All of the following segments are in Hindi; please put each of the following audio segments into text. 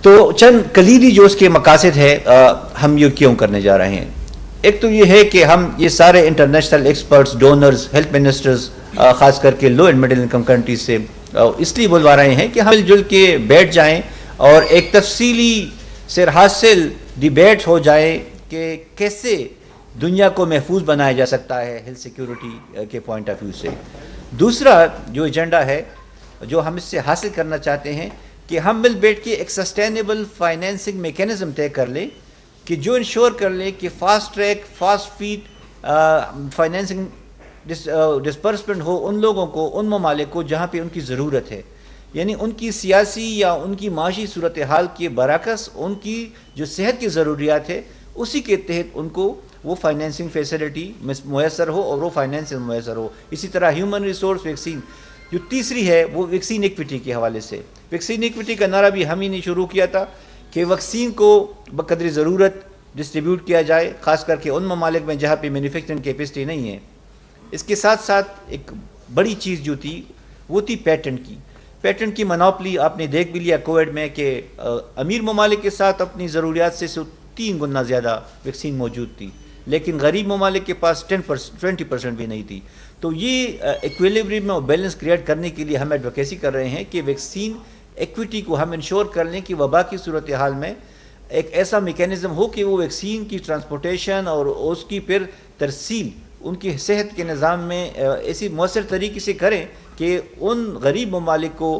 तो चंद कलीदी जो उसके मकासद है हम ये क्यों करने जा रहे हैं। एक तो ये है कि हम ये सारे international experts, donors, health ministers, ख़ास करके लो एंड मिडिल इनकम कंट्रीज से इसलिए बुलवा रहे हैं कि हम मिलजुल के बैठ जाएं और एक तफसीली सिर हासिल डिबेट हो जाए कि कैसे दुनिया को महफूज बनाया जा सकता है हेल्थ सिक्योरिटी के पॉइंट ऑफ व्यू से। दूसरा जो एजेंडा है जो हम इससे हासिल करना चाहते हैं कि हम मिल बैठ के एक सस्टेनेबल फाइनेंसिंग मेकेनिज़्म तय कर लें कि जो इंश्योर कर लें कि fast track, fast feed financing disbursement हो उन लोगों को, उन ममालिक को जहाँ पे उनकी ज़रूरत है, यानी उनकी सियासी या उनकी माशी सूरत हाल के बरअक्स उनकी जो सेहत की ज़रूरियात है उसी के तहत उनको वो फाइनेंसिंग फैसिलिटी मैसर हो और वो फाइनेंशियल मैसर हो। इसी तरह ह्यूमन रिसोर्स वैक्सीन जो तीसरी है वो वैक्सीन इक्विटी के हवाले से, वैक्सीन इक्विटी का नारा भी हम ही ने शुरू किया था कि वैक्सीन को बकदरी ज़रूरत डिस्ट्रीब्यूट किया जाए, ख़ास करके उन ममालिक में जहाँ पे मैन्युफैक्चरिंग कैपेसिटी नहीं है। इसके साथ साथ एक बड़ी चीज़ जो थी वो थी पेटेंट की मोनोपोली। आपने देख भी लिया कोविड में कि अमीर ममालिक के साथ अपनी ज़रूरियात से 3 गुना ज़्यादा वैक्सीन मौजूद थी, लेकिन गरीब ममालिक के पास 20% भी नहीं थी। तो ये इक्विलिब्रियम और बैलेंस क्रिएट करने के लिए हम एडवोकेसी कर रहे हैं कि वैक्सीन इक्विटी को हम इंश्योर कर लें कि वबा की सूरत हाल में एक ऐसा मेकेनिज़्म हो कि वो वैक्सीन की ट्रांसपोर्टेशन और उसकी फिर तरसील उनकी सेहत के निज़ाम में ऐसी मौसर तरीके से करें कि उन गरीब ममालिक को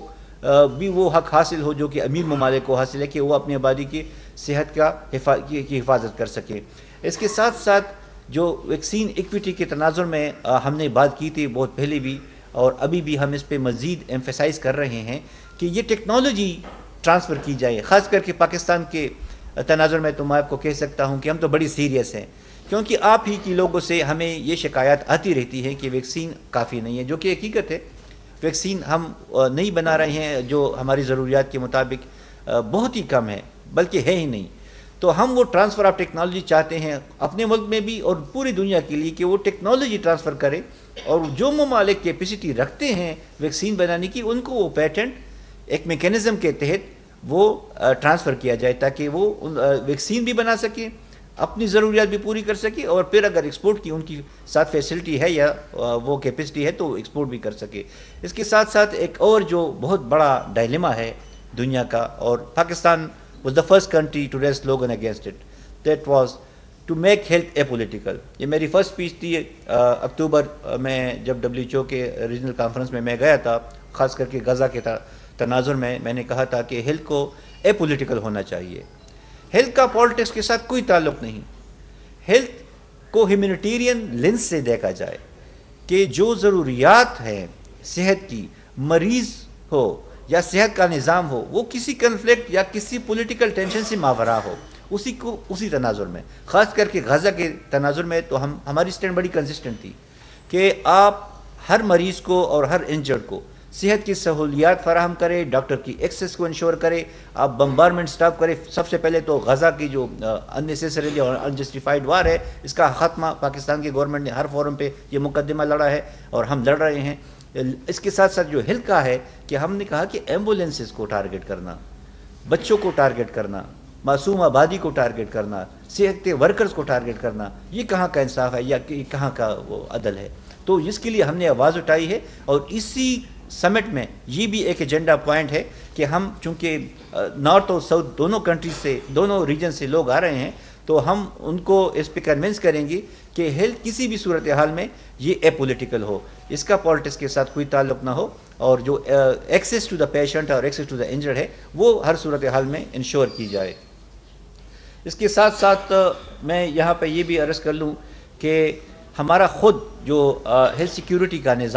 भी वो हक़ हासिल हो जो कि अमीर ममालिक को हासिल है कि वो अपनी आबादी की सेहत की हिफाजत कर सके। इसके साथ साथ जो वैक्सीन इक्विटी के तनाजुर में हमने बात की थी बहुत पहले भी और अभी भी हम इस पर मज़ीद एम्फेसाइज़ कर रहे हैं कि ये टेक्नोलॉजी ट्रांसफ़र की जाए। ख़ास करके पाकिस्तान के तनाजुर में तो मैं आपको कह सकता हूँ कि हम तो बड़ी सीरियस हैं, क्योंकि आप ही की लोगों से हमें ये शिकायत आती रहती है कि वैक्सीन काफ़ी नहीं है, जो कि हकीकत है। वैक्सीन हम नहीं बना रहे हैं जो हमारी ज़रूरियात के मुताबिक बहुत ही कम है, बल्कि है ही नहीं। तो हम वो ट्रांसफ़र ऑफ टेक्नोलॉजी चाहते हैं अपने मुल्क में भी और पूरी दुनिया के लिए कि वो टेक्नोलॉजी ट्रांसफ़र करे और जो ममालिक कैपेसिटी रखते हैं वैक्सीन बनाने की उनको वो पेटेंट एक मेकेनिज़्म के तहत वो ट्रांसफ़र किया जाए ताकि वो वैक्सीन भी बना सके, अपनी ज़रूरियात भी पूरी कर सके और फिर अगर एक्सपोर्ट की उनकी साथ फैसिलिटी है या वो कैपेसिटी है तो एक्सपोर्ट भी कर सके। इसके साथ साथ एक और जो बहुत बड़ा डायलेमा है दुनिया का, और Pakistan was the first country to raise slogan against it, that was to make health apolitical। ये मेरी फर्स्ट स्पीच थी अक्टूबर में जब WHO के रीजनल कॉन्फ्रेंस में मैं गया था, ख़ास करके गज़ा के तनाजुर में मैंने कहा था कि हेल्थ को एपोलिटिकल होना चाहिए। हेल्थ का पॉलिटिक्स के साथ कोई ताल्लुक़ नहीं, हेल्थ को ह्यूमैनिटेरियन लेंस से देखा जाए कि जो ज़रूरियात हैं सेहत की, मरीज़ हो या सेहत का निज़ाम हो, वो किसी कन्फ्लिक्ट या किसी पॉलिटिकल टेंशन से मावरा हो, उसी तनाजुर में, ख़ास करके गज़ा के तनाजुर में तो हमारी स्टैंड बड़ी कंसिस्टेंट थी कि आप हर मरीज़ को और हर इंजर्ड को सेहत की सहूलियात फराहम करें, डॉक्टर की एक्सेस को इंश्योर करें, आप बम्बारमेंट स्टॉप करें। सबसे पहले तो गज़ा की जो अननेसेसरीली और अनजस्टिफाइड वार है इसका ख़त्मा पाकिस्तान की गवर्नमेंट ने हर फोरम पे ये मुकदमा लड़ा है और हम लड़ रहे हैं। इसके साथ साथ जो हेल्थ का है कि हमने कहा कि एम्बुलेंसेस को टारगेट करना, बच्चों को टारगेट करना, मासूम आबादी को टारगेट करना, सेहत के वर्कर्स को टारगेट करना, ये कहाँ का इंसाफ है या कहाँ का वो अदल है। तो इसके लिए हमने आवाज़ उठाई है और इसी समिट में ये भी एक एजेंडा पॉइंट है कि हम चूँकि नॉर्थ और साउथ दोनों कंट्रीज से, दोनों रीजन से लोग आ रहे हैं, तो हम उनको इस पर कन्विंस करेंगे कि हेल्थ किसी भी सूरत हाल में ये एपोलिटिकल हो, इसका पॉलिटिक्स के साथ कोई ताल्लुक़ ना हो और जो एक्सेस टू द पेशेंट और एक्सेस टू द इंजर्ड है वो हर सूरत हाल में इंश्योर की जाए। इसके साथ साथ मैं यहाँ पर ये भी अर्ज़ कर लूँ कि हमारा ख़ुद जो हेल्थ सिक्योरिटी का निज़ाम